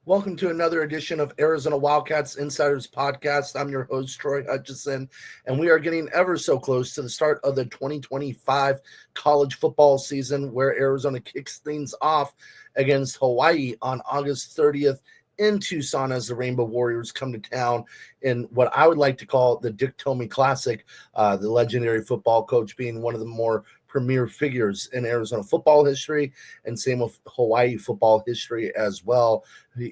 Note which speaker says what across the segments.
Speaker 1: Welcome to another edition of Arizona Wildcats Insiders Podcast. I'm your host, Troy Hutchison, and we are getting ever so close to the start of the 2025 college football season, where Arizona kicks things off against Hawaii on August 30th in Tucson as the Rainbow Warriors come to town in what I would like to call the Dick Tomey Classic, the legendary football coach being one of the more premier figures in Arizona football history, and same with Hawaii football history as well.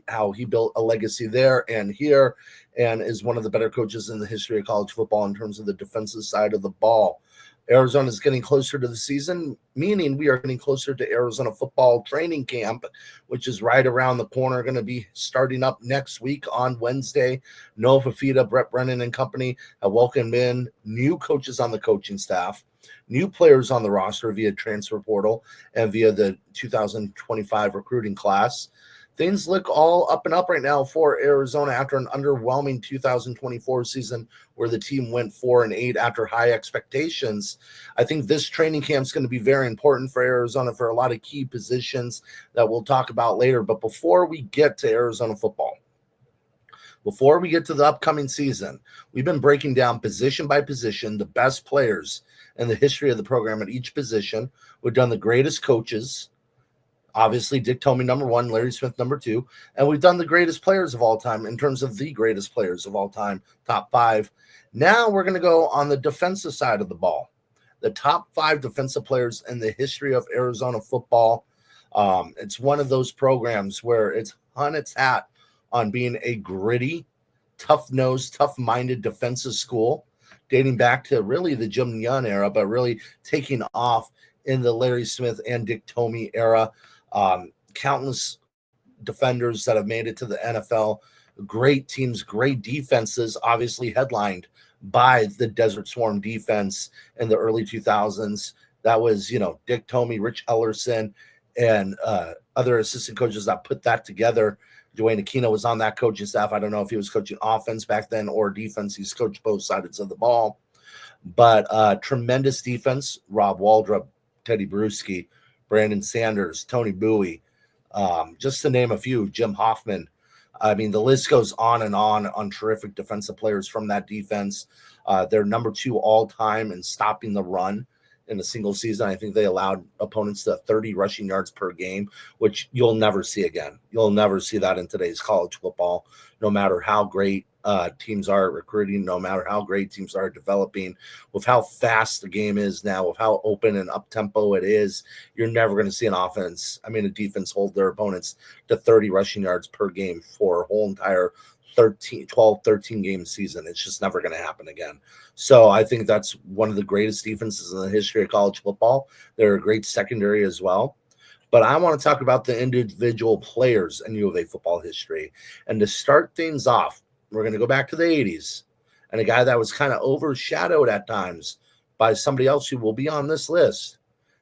Speaker 1: How he built a legacy there and here, and is one of the better coaches in the history of college football in terms of the defensive side of the ball. Arizona is getting closer to the season, meaning we are getting closer to Arizona football training camp, which is right around the corner, going to be starting up next week on Wednesday. Noah Fafita, Brett Brennan and company have welcomed in new coaches on the coaching staff, new players on the roster via transfer portal and via the 2025 recruiting class. Things look all up and up right now for Arizona after an underwhelming 2024 season where the team went 4-8 after high expectations. I think this training camp is going to be very important for Arizona for a lot of key positions that we'll talk about later. But before we get to Arizona football, before we get to the upcoming season, we've been breaking down position by position the best players in the history of the program at each position. We've done the greatest coaches. Obviously, Dick Tomey, number one, Larry Smith, number two. And we've done the greatest players of all time in terms of the greatest players of all time, top five. Now we're going to go on the defensive side of the ball. The top five defensive players in the history of Arizona football. It's one of those programs where it's hung its hat on being a gritty, tough-nosed, tough-minded defensive school, dating back to really the Jim Young era, but really taking off in the Larry Smith and Dick Tomey era. Countless defenders that have made it to the NFL, great teams, great defenses, obviously headlined by the Desert Swarm defense in the early 2000s. That was, Dick Tomey, Rich Ellerson, and other assistant coaches that put that together. Dwayne Aquino was on that coaching staff. I don't know if he was coaching offense back then or defense. He's coached both sides of the ball. But tremendous defense, Rob Waldrop, Teddy Bruschi, Brandon Sanders, Tony Bowie, just to name a few, Jim Hoffman. I mean, the list goes on terrific defensive players from that defense. They're number two all-time in stopping the run in a single season. I think they allowed opponents to 30 rushing yards per game, which you'll never see again. You'll never see that in today's college football, no matter how great teams are recruiting, no matter how great teams are developing, with how fast the game is now, with how open and up-tempo it is. You're never going to see a defense hold their opponents to 30 rushing yards per game for a whole entire 13 game season. It's just never going to happen again. So I think that's one of the greatest defenses in the history of college football. They're a great secondary as well. But I want to talk about the individual players in U of A football history. And to start things off, we're going to go back to the 80s, and a guy that was kind of overshadowed at times by somebody else who will be on this list,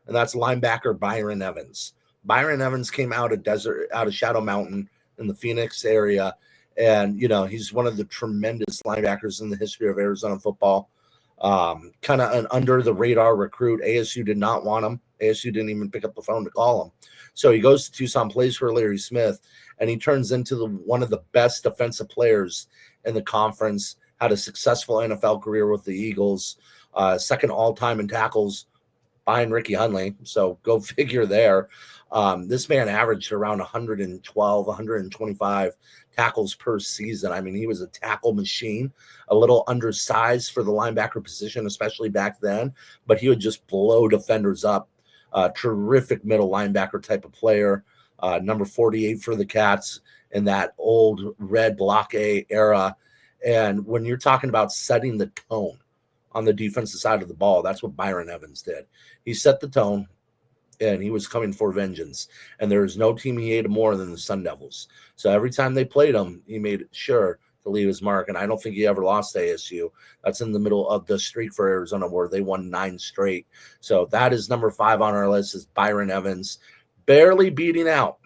Speaker 1: and that's linebacker Byron Evans. Byron Evans came out of Shadow Mountain in the Phoenix area, and he's one of the tremendous linebackers in the history of Arizona football. Kind of an under the radar recruit. ASU did not want him. ASU didn't even pick up the phone to call him. So he goes to Tucson, plays for Larry Smith, and he turns into one of the best defensive players in the conference, had a successful NFL career with the Eagles, second all-time in tackles behind Ricky Hundley. So go figure there. This man averaged around 112, 125 tackles per season. I mean, he was a tackle machine, a little undersized for the linebacker position, especially back then, but he would just blow defenders up. Terrific middle linebacker type of player. Number 48 for the Cats in that old red block A era. And when you're talking about setting the tone on the defensive side of the ball, that's what Byron Evans did. He set the tone, and he was coming for vengeance. And there was no team he hated more than the Sun Devils. So every time they played him, he made sure to leave his mark. And I don't think he ever lost to ASU. That's in the middle of the streak for Arizona, where they won 9 straight. So that is number 5 on our list, is Byron Evans, barely beating out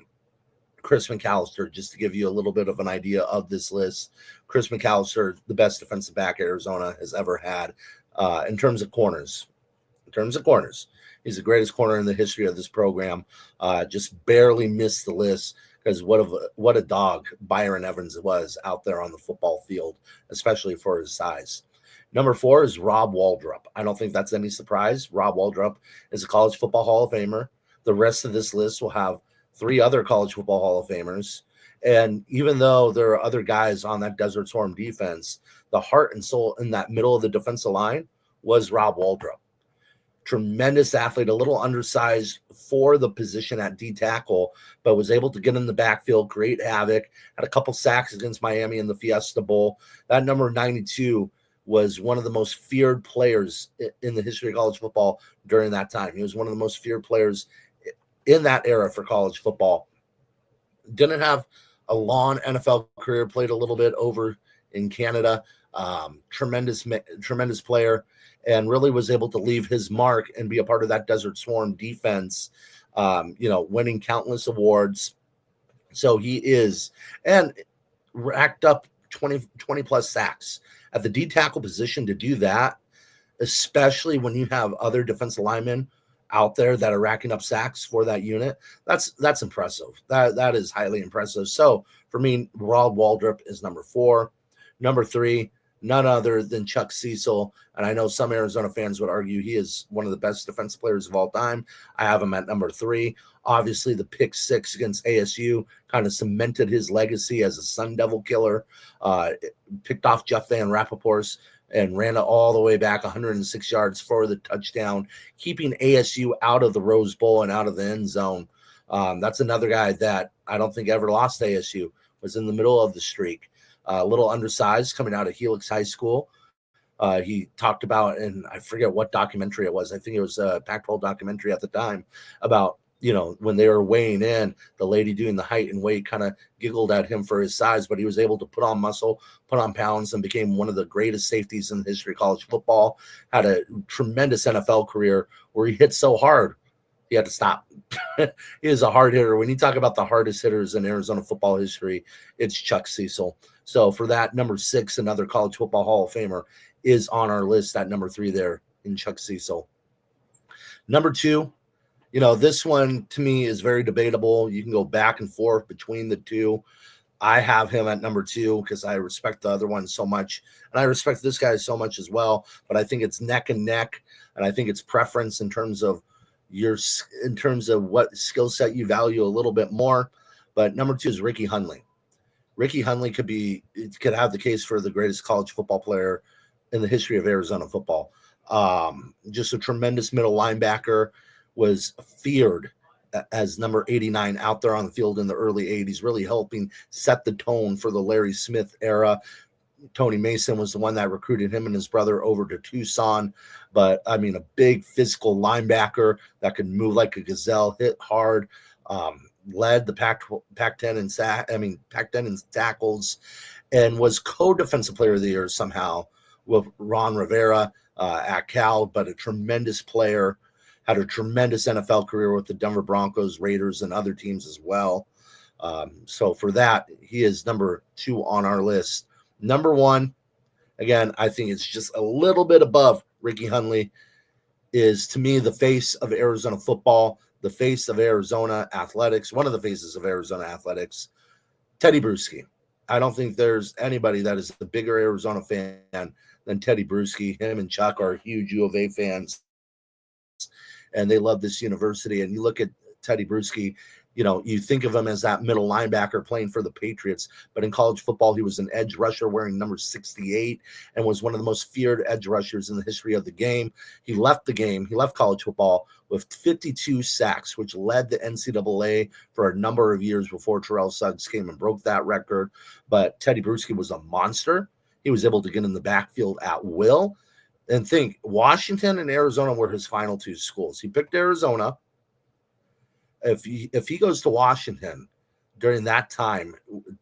Speaker 1: Chris McAllister, just to give you a little bit of an idea of this list. Chris McAllister, the best defensive back Arizona has ever had in terms of corners. He's the greatest corner in the history of this program. Just barely missed the list because what a dog Byron Evans was out there on the football field, especially for his size. Number 4 is Rob Waldrop. I don't think that's any surprise. Rob Waldrop is a college football Hall of Famer. The rest of this list will have 3 other college football Hall of Famers. And even though there are other guys on that Desert Storm defense, the heart and soul in that middle of the defensive line was Rob Waldrop. Tremendous athlete, a little undersized for the position at D tackle, but was able to get in the backfield, create havoc, had a couple sacks against Miami in the Fiesta Bowl. That number 92 was one of the most feared players in the history of college football during that time. He was one of the most feared players in that era for college football. Didn't have a long NFL career, played a little bit over in Canada. Tremendous player, and really was able to leave his mark and be a part of that Desert Storm defense, winning countless awards. So he is, and racked up 20 plus sacks at the D tackle position. To do that, especially when you have other defensive linemen out there that are racking up sacks for that unit, that's impressive. That is highly impressive. So for me, Rob Waldrop is number 4. Number 3, none other than Chuck Cecil. And I know some Arizona fans would argue he is one of the best defensive players of all time. I have him at number 3. Obviously, the pick 6 against ASU kind of cemented his legacy as a Sun Devil killer. Picked off Jeff Van Rappaport's and ran it all the way back 106 yards for the touchdown, keeping ASU out of the Rose Bowl and out of the end zone. That's another guy that I don't think ever lost to ASU, was in the middle of the streak. A little undersized, coming out of Helix High School. He talked about, and I forget what documentary it was. I think it was a Pac-12 documentary at the time about, when they were weighing in, the lady doing the height and weight kind of giggled at him for his size, but he was able to put on muscle, put on pounds, and became one of the greatest safeties in the history of college football. Had a tremendous NFL career where he hit so hard, he had to stop. He is a hard hitter. When you talk about the hardest hitters in Arizona football history, it's Chuck Cecil. So for that, number 6, another college football Hall of Famer, is on our list at number 3 there in Chuck Cecil. Number 2, this one to me is very debatable. You can go back and forth between the two. I have him at number 2 because I respect the other one so much, and I respect this guy so much as well. But I think it's neck and neck, and I think it's preference in terms of what skill set you value a little bit more. But number 2 is Ricky Hundley. Ricky Hundley could have the case for the greatest college football player in the history of Arizona football. Just a tremendous middle linebacker, was feared as number 89 out there on the field in the early 80s, really helping set the tone for the Larry Smith era. Tony Mason was the one that recruited him and his brother over to Tucson. But, a big physical linebacker that could move like a gazelle, hit hard, led the Pac-10 in tackles, and was co-defensive player of the year somehow with Ron Rivera at Cal, but a tremendous player, had a tremendous NFL career with the Denver Broncos, Raiders, and other teams as well. So for that, he is number 2 on our list. Number 1, again, I think it's just a little bit above Ricky Hundley, is to me the face of Arizona football, the face of Arizona athletics, one of the faces of Arizona athletics, Teddy Bruschi. I don't think there's anybody that is a bigger Arizona fan than Teddy Bruschi. Him and Chuck are huge U of A fans, and they love this university. And you look at Teddy Bruschi, you think of him as that middle linebacker playing for the Patriots, but in college football, he was an edge rusher wearing number 68 and was one of the most feared edge rushers in the history of the game. He left college football with 52 sacks, which led the NCAA for a number of years before Terrell Suggs came and broke that record. But Teddy Bruschi was a monster. He was able to get in the backfield at will. And think, Washington and Arizona were his final 2 schools. He picked Arizona. If he goes to Washington during that time,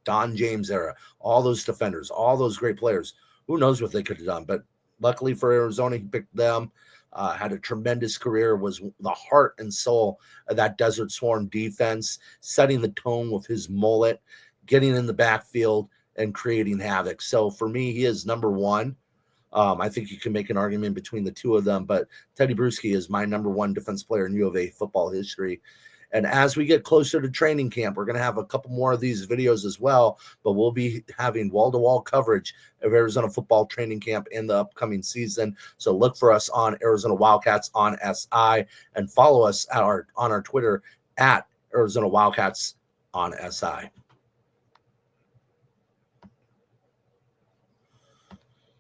Speaker 1: Don James era, all those defenders, all those great players, who knows what they could have done. But luckily for Arizona, he picked them, had a tremendous career, was the heart and soul of that Desert Storm defense, setting the tone with his mullet, getting in the backfield, and creating havoc. So for me, he is number 1. I think you can make an argument between the two of them, but Teddy Bruschi is my number 1 defense player in U of A football history. And as we get closer to training camp, we're going to have a couple more of these videos as well, but we'll be having wall-to-wall coverage of Arizona football training camp in the upcoming season. So look for us on Arizona Wildcats on SI, and follow us on our Twitter at Arizona Wildcats on SI.